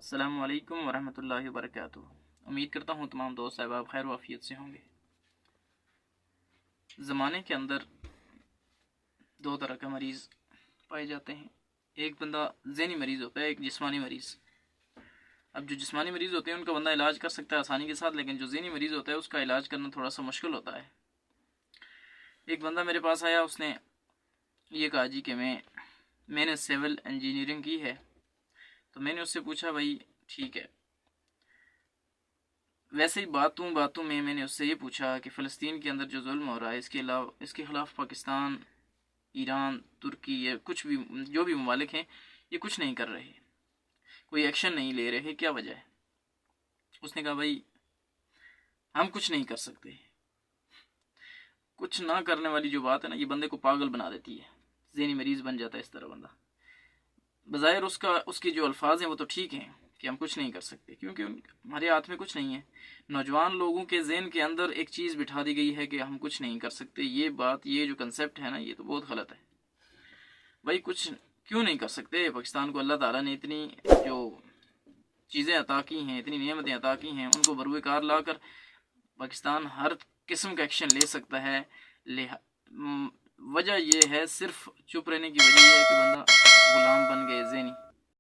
السلام علیکم ورحمۃ اللہ وبرکاتہ۔ امید کرتا ہوں تمام دوست احباب خیر و عافیت سے ہوں گے۔ زمانے کے اندر دو طرح کا مریض پائے جاتے ہیں، ایک بندہ ذہنی مریض ہوتا ہے، ایک جسمانی مریض۔ اب جو جسمانی مریض ہوتے ہیں ان کا بندہ علاج کر سکتا ہے آسانی کے ساتھ، لیکن جو ذہنی مریض ہوتا ہے اس کا علاج کرنا تھوڑا سا مشکل ہوتا ہے۔ ایک بندہ میرے پاس آیا، اس نے یہ کہا جی کہ میں نے سول انجینئرنگ کی ہے۔ تو میں نے اس سے پوچھا بھائی ٹھیک ہے، ویسے ہی باتوں میں نے اس سے یہ پوچھا کہ فلسطین کے اندر جو ظلم ہو رہا ہے اس کے خلاف پاکستان، ایران، ترکی، یہ کچھ بھی جو بھی ممالک ہیں یہ کچھ نہیں کر رہے، کوئی ایکشن نہیں لے رہے، کیا وجہ ہے؟ اس نے کہا بھائی ہم کچھ نہیں کر سکتے۔ کچھ نہ کرنے والی جو بات ہے نا، یہ بندے کو پاگل بنا دیتی ہے، ذہنی مریض بن جاتا ہے اس طرح بندہ۔ بظاہر اس کے جو الفاظ ہیں وہ تو ٹھیک ہیں کہ ہم کچھ نہیں کر سکتے، کیونکہ ہمارے ہاتھ میں کچھ نہیں ہے۔ نوجوان لوگوں کے ذہن کے اندر ایک چیز بٹھا دی گئی ہے کہ ہم کچھ نہیں کر سکتے، یہ جو کنسیپٹ ہے نا، یہ تو بہت غلط ہے۔ بھائی کچھ کیوں نہیں کر سکتے؟ پاکستان کو اللہ تعالیٰ نے اتنی جو چیزیں عطا کی ہیں، اتنی نعمتیں عطا کی ہیں، ان کو بروئے کار لا کر پاکستان ہر قسم کا ایکشن لے سکتا ہے۔ وجہ یہ ہے، صرف چپ رہنے کی وجہ یہ ہے کہ بندہ غلام بن گئے ذہنی۔